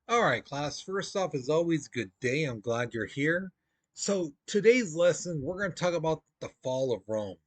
All right, class. First off, as always, good day. I'm glad you're here. So, today's lesson, we're going to talk about the fall of Rome,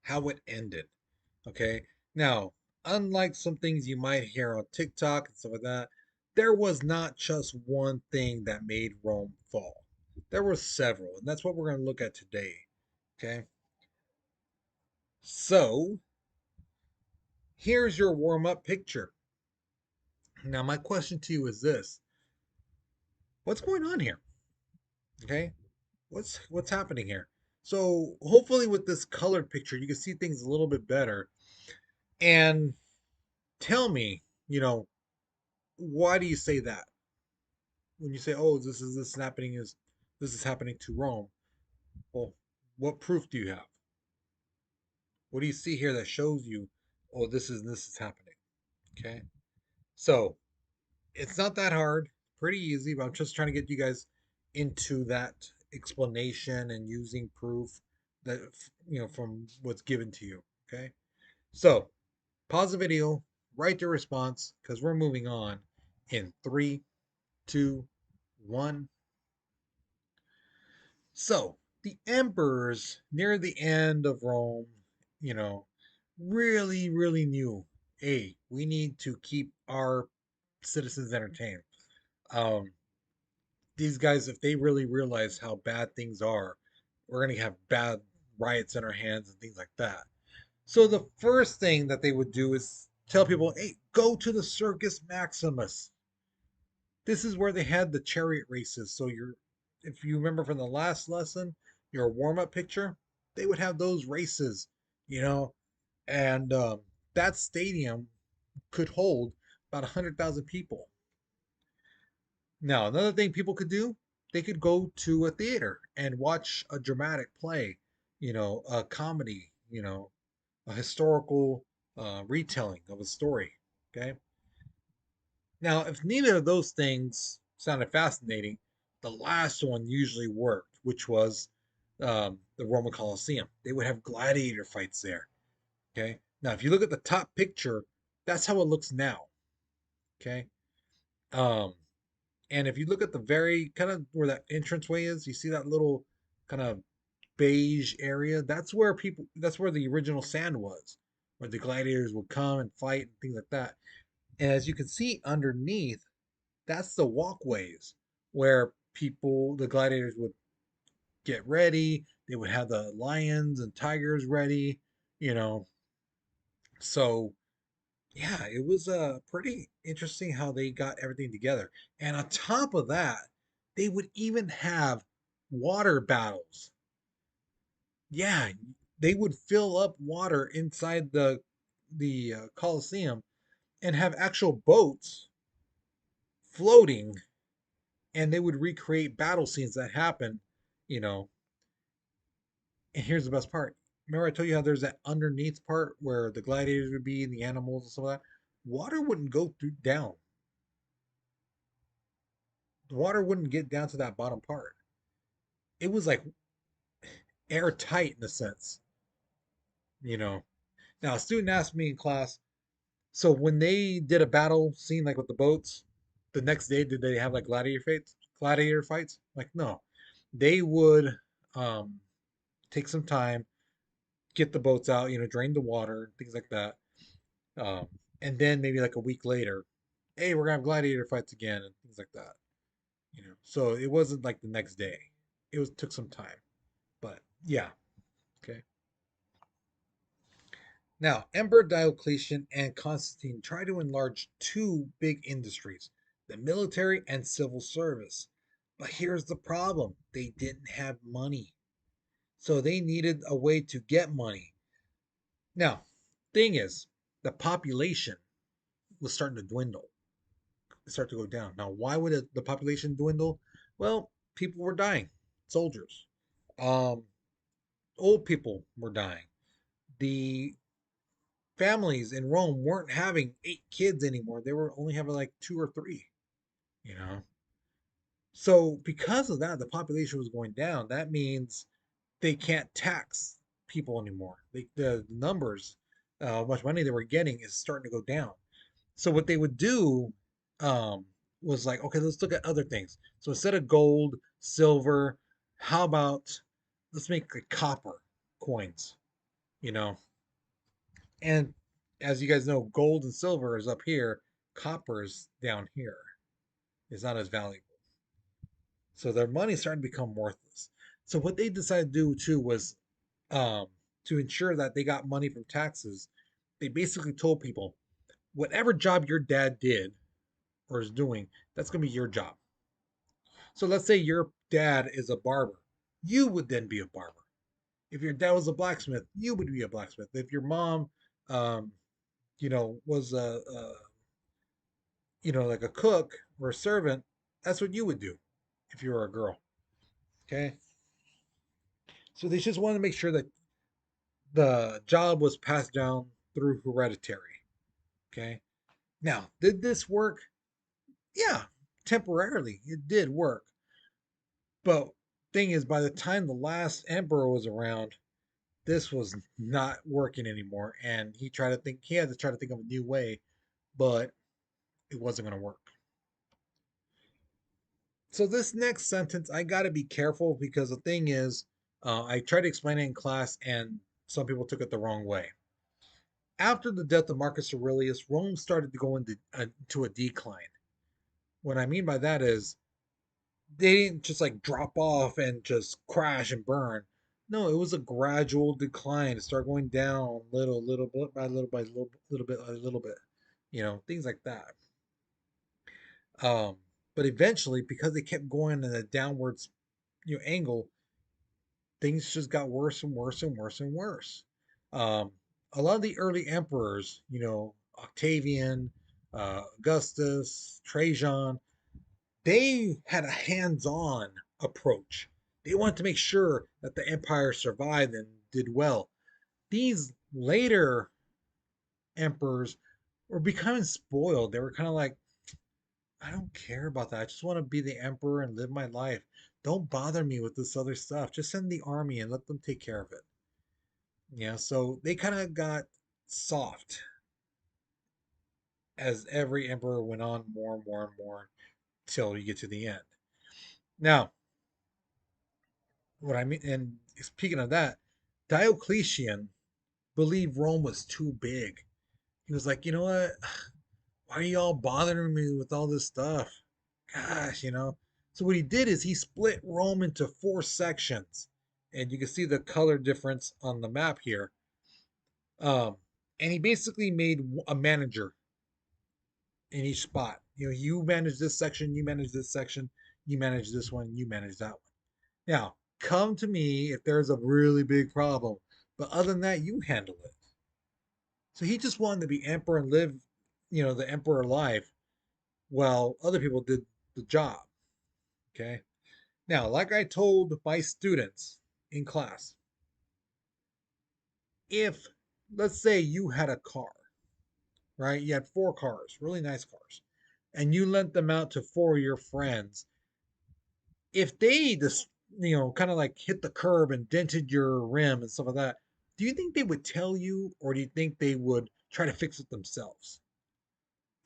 how it ended. Okay. Now, unlike some things you might hear on TikTok and stuff like that, there was not just one thing that made Rome fall. There were several, and that's what we're going to look at today. Okay. So, here's your warm up picture. Now, my question to you is this: what's going on here? Okay. What's happening here? So hopefully with this colored picture, you can see things a little bit better. And tell me, why do you say that? When you say, "Oh, this is happening to Rome." Well, what proof do you have? What do you see here that shows you, "Oh, this is happening." Okay, so it's not that hard, pretty easy. But I'm just trying to get you guys into that explanation and using proof that from what's given to you. Okay. So pause the video, write your response because we're moving on in three, two, one. So the emperors near the end of Rome, you know, really knew, hey, we need to keep our citizens entertained. Um, these guys, if they really realize how bad things are, we're gonna have bad riots in our hands and things like that. So the first thing that they would do is tell people, "Hey, go to the Circus Maximus." This is where they had the chariot races. So if you remember from the last lesson, your warm-up picture, they would have those races, you know, and that stadium could hold about 100,000 people. Now, another thing people could do, they could go to a theater and watch a dramatic play, a comedy, a historical retelling of a story. Okay. Now, if neither of those things sounded fascinating, the last one usually worked, which was the Roman Colosseum. They would have gladiator fights there. Okay. Now, if you look at the top picture, that's how it looks now. Okay. Um, and if you look at the very kind of where that entranceway is, you see that little kind of beige area. That's where the original sand was, where the gladiators would come and fight and things like that. And as you can see underneath, that's the walkways where the gladiators would get ready. They would have the lions and tigers ready, you know. So yeah, it was pretty interesting how they got everything together. And on top of that, they would even have water battles. Yeah, they would fill up water inside the Colosseum and have actual boats floating, and they would recreate battle scenes that happen, you know. And here's the best part. Remember I told you how there's that underneath part where the gladiators would be and the animals and stuff like that? Water wouldn't go through down. The water wouldn't get down to that bottom part. It was like airtight in a sense, you know. Now a student asked me in class, so when they did a battle scene like with the boats, the next day did they have like gladiator fights? Gladiator fights? Like no. They would um take some time, get the boats out, drain the water, things like that. Um, and then maybe like a week later, hey, we're gonna have gladiator fights again and things like that. So it wasn't like the next day. It was took some time, but yeah, okay. Now, Emperor Diocletian and Constantine tried to enlarge two big industries, the military and civil service. But here's the problem: they didn't have money, so they needed a way to get money. Now, thing is, the population was starting to dwindle, start to go down. Now, why would the population dwindle? Well, people were dying, soldiers, um, old people were dying. The families in Rome weren't having 8 kids anymore; they were only having like two or three. You know, so because of that, the population was going down. That means they can't tax people anymore. The numbers, how much money they were getting, is starting to go down. So what they would do um, was like, okay, let's look at other things. So instead of gold, silver, how about let's make like copper coins, you know? And as you guys know, gold and silver is up here, copper is down here. It's not as valuable. So their money started to become worthless. So what they decided to do too was um, to ensure that they got money from taxes, they basically told people, whatever job your dad did or is doing, that's going to be your job. So let's say your dad is a barber, you would then be a barber. If your dad was a blacksmith, you would be a blacksmith. If your mom, um, was like a cook or a servant, that's what you would do if you were a girl. Okay. So they just wanted to make sure that the job was passed down through hereditary. Okay. Now, did this work? Yeah, temporarily it did work. But thing is, by the time the last emperor was around, this was not working anymore, and he had to try to think of a new way, but it wasn't going to work. So this next sentence, I got to be careful because the thing is, I tried to explain it in class, and some people took it the wrong way. After the death of Marcus Aurelius, Rome started to go into a decline. What I mean by that is they didn't just like drop off and just crash and burn. No, it was a gradual decline. It started going down little bit by little bit by little bit. Things like that. Um, but eventually, because they kept going in a downwards, angle, things just got worse and worse and worse and worse. Um, a lot of the early emperors, Octavian, Augustus, Trajan, they had a hands-on approach. They wanted to make sure that the empire survived and did well. These later emperors were becoming spoiled. They were kind of like, I don't care about that. I just want to be the emperor and live my life. Don't bother me with this other stuff. Just send the army and let them take care of it. Yeah, so they kind of got soft as every emperor went on more and more and more till you get to the end. Now, what I mean, and speaking of that, Diocletian believed Rome was too big. He was like, you know what? Why are y'all bothering me with all this stuff? Gosh. So what he did is he split Rome into four sections, and you can see the color difference on the map here. Um, and he basically made a manager in each spot. You manage this section, you manage this section, you manage this one, you manage that one. Now, come to me if there's a really big problem. But other than that, you handle it. So he just wanted to be emperor and live, the emperor life while other people did the job. Okay. Now, like I told my students in class, if let's say you had a car, right? You had four cars, really nice cars, and you lent them out to four of your friends. If they just, kind of like hit the curb and dented your rim and stuff like that, do you think they would tell you, or do you think they would try to fix it themselves?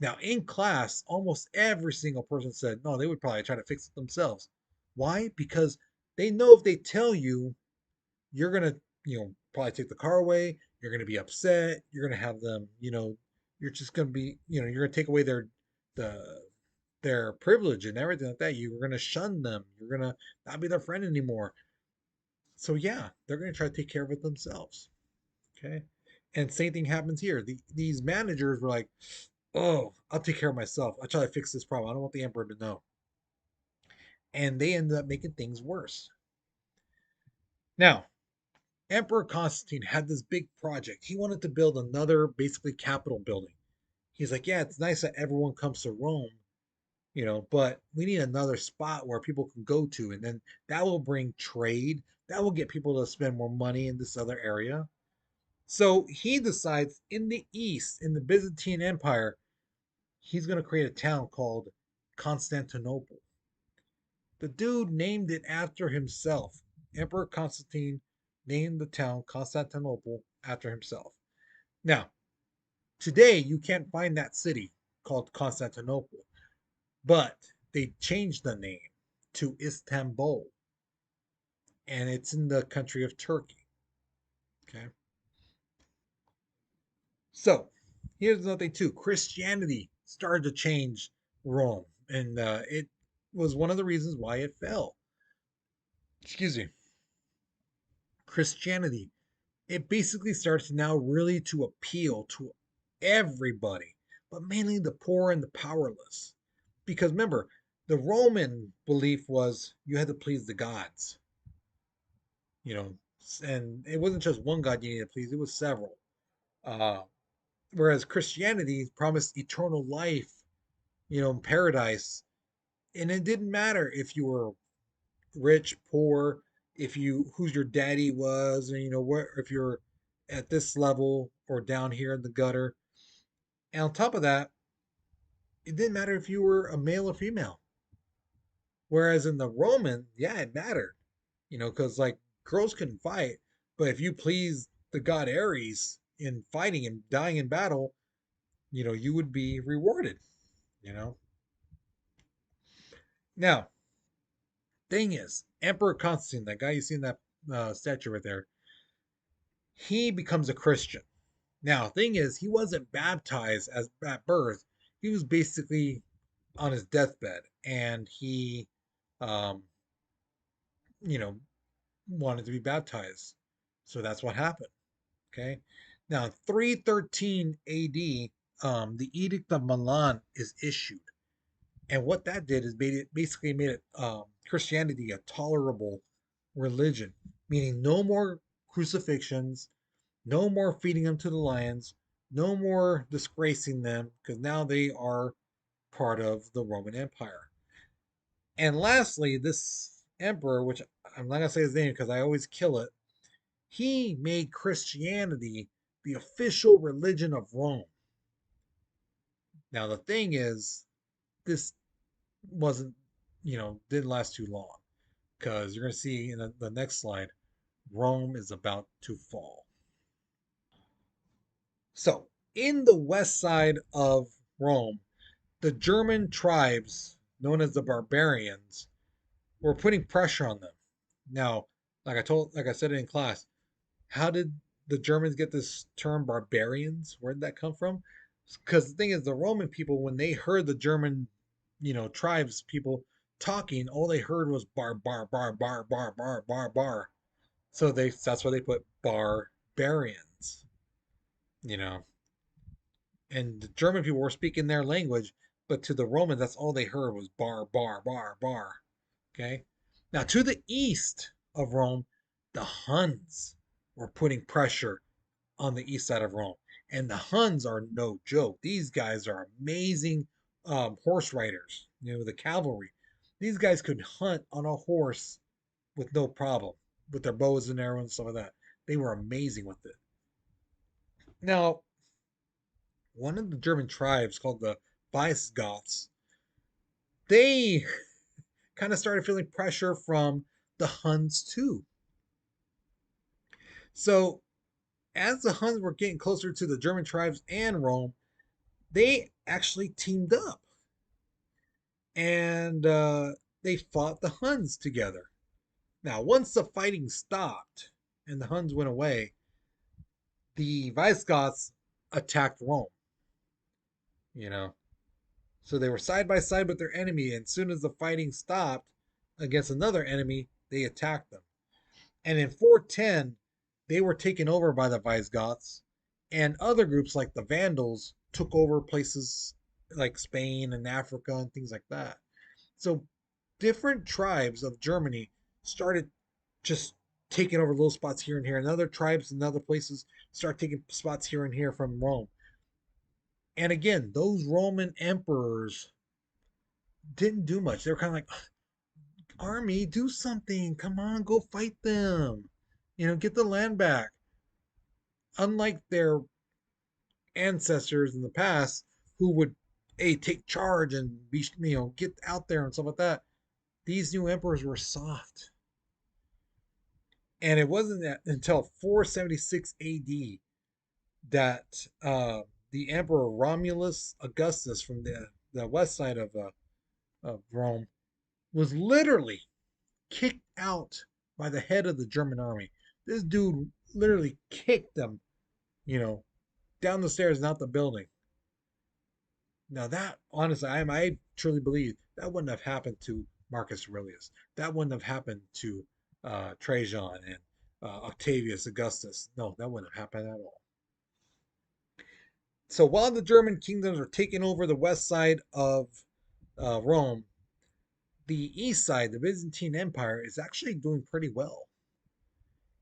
Now, in class, almost every single person said no, they would probably try to fix it themselves. Why? Because they know if they tell you, you're going to, probably take the car away, you're going to be upset, you're going to have them, you're just going to be, you're going to take away the their privilege and everything like that. You're going to shun them. You're going to not be their friend anymore. So yeah, they're going to try to take care of it themselves. Okay. And same thing happens here. These managers were like, oh, I'll take care of myself. I'll try to fix this problem. I don't want the emperor to know. And they ended up making things worse. Now, Emperor Constantine had this big project. He wanted to build another, basically, Capitol building. He's like, yeah, it's nice that everyone comes to Rome, but we need another spot where people can go to. And then that will bring trade. That will get people to spend more money in this other area. So he decides in the east, in the Byzantine Empire, he's going to create a town called Constantinople. The dude named it after himself. Emperor Constantine named the town Constantinople after himself. Now, today you can't find that city called Constantinople. but they changed the name to Istanbul, and it's in the country of Turkey. Okay, so here's another thing too: Christianity started to change Rome, and it was one of the reasons why it fell. Excuse me. Christianity, it basically starts now really to appeal to everybody, but mainly the poor and the powerless. Because remember, the Roman belief was you had to please the gods, you know, and it wasn't just one god you needed to please, it was several. Uh, Whereas Christianity promised eternal life, paradise. And it didn't matter if you were rich, poor, if you who's your daddy was, and where if you're at this level or down here in the gutter. And on top of that, it didn't matter if you were a male or female. Whereas in the Roman, yeah, it mattered, because like girls couldn't fight, but if you pleased the god Ares in fighting and dying in battle, you would be rewarded. You know. Now, thing is, Emperor Constantine, that guy you see in that statue right there, he becomes a Christian. Now, thing is, he wasn't baptized as at birth. He was basically on his deathbed, and he, um, you know, wanted to be baptized. So that's what happened. Okay. Now, 313 AD, the Edict of Milan is issued, and what that did is made it Christianity a tolerable religion, meaning no more crucifixions, no more feeding them to the lions, no more disgracing them, because now they are part of the Roman Empire. And lastly, this emperor, which I'm not gonna say his name because I always kill it, he made Christianity the official religion of Rome. Now the thing is, this wasn't, didn't last too long, because you're gonna see in the next slide, Rome is about to fall. So, in the west side of Rome, the German tribes, known as the barbarians, were putting pressure on them. Now, like I said in class, how did the Germans get this term barbarians? Where did that come from? Because the thing is, the Roman people, when they heard the German, tribes people talking, all they heard was bar, bar, bar, bar, bar, bar, bar, bar. So that's why they put barbarians, you know. And the German people were speaking their language, but to the Romans, that's all they heard was bar, bar, bar, bar. Okay. Now, to the east of Rome, the Huns were putting pressure on the east side of Rome. And the Huns are no joke. These guys are amazing horse riders, the cavalry. These guys could hunt on a horse with no problem, with their bows and arrows and stuff like that. They were amazing with it. Now, one of the German tribes called the Visigoths, they kind of started feeling pressure from the Huns too. So as the Huns were getting closer to the German tribes and Rome, they actually teamed up, and they fought the Huns together. Now, once the fighting stopped and the Huns went away, the Visigoths attacked Rome. You know, so they were side by side with their enemy, and as soon as the fighting stopped against another enemy, they attacked them. And in 410, they were taken over by the Visigoths, and other groups like the Vandals took over places like Spain and Africa and things like that. So different tribes of Germany started just taking over little spots here and here, and other tribes and other places start taking spots here and here from Rome. And again, those Roman emperors didn't do much. They were kind of like, army, do something. Come on, go fight them. Get the land back. Unlike their ancestors in the past who would take charge and be get out there and stuff like that, these new emperors were soft. And it wasn't until 476 AD that the emperor Romulus Augustus from the west side of of Rome, was literally kicked out by the head of the German army. This dude literally kicked them, you know, down the stairs and out the building. Now that honestly, I truly believe that wouldn't have happened to Marcus Aurelius. That wouldn't have happened to Trajan and Octavius Augustus. No, that wouldn't have happened at all. So while the German kingdoms are taking over the west side of Rome, the east side, the Byzantine Empire, is actually doing pretty well.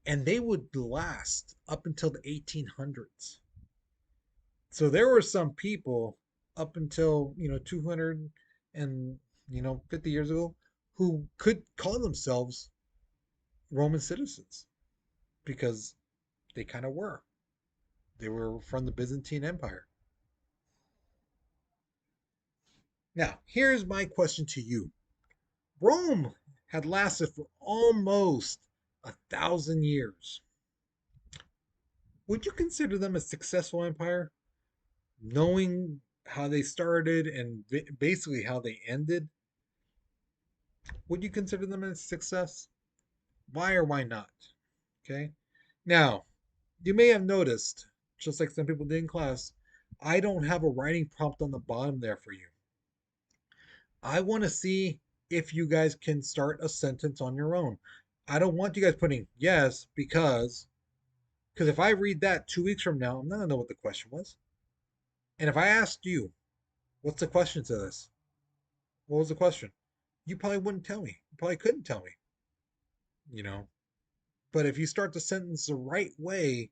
And they would last up until the 1800s. So there were some people up until 200 and 50 years ago who could call themselves Roman citizens because they kind of were. They were from the Byzantine Empire. Now, here's my question to you. Rome had lasted for almost 1,000 years. Would you consider them a successful empire, knowing how they started and basically how they ended? Would you consider them a success? Why or why not? Okay. Now, you may have noticed, just like some people did in class, I don't have a writing prompt on the bottom there for you. I want to see if you guys can start a sentence on your own. I don't want you guys putting yes because if I read that 2 weeks from now, I'm not gonna know what the question was. And if I asked you, what's the question to this? What was the question? You probably wouldn't tell me. You probably couldn't tell me, you know. But if you start the sentence the way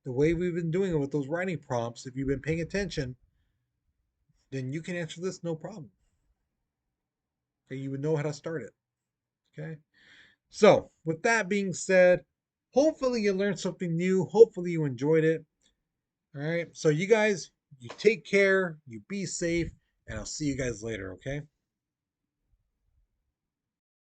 we've been doing it with those writing prompts, if you've been paying attention, then you can answer this no problem. Okay, you would know how to start it. Okay. So, with that being said, hopefully you learned something new. Hopefully you enjoyed it. All right. So, you guys, you take care, you be safe, and I'll see you guys later. Okay.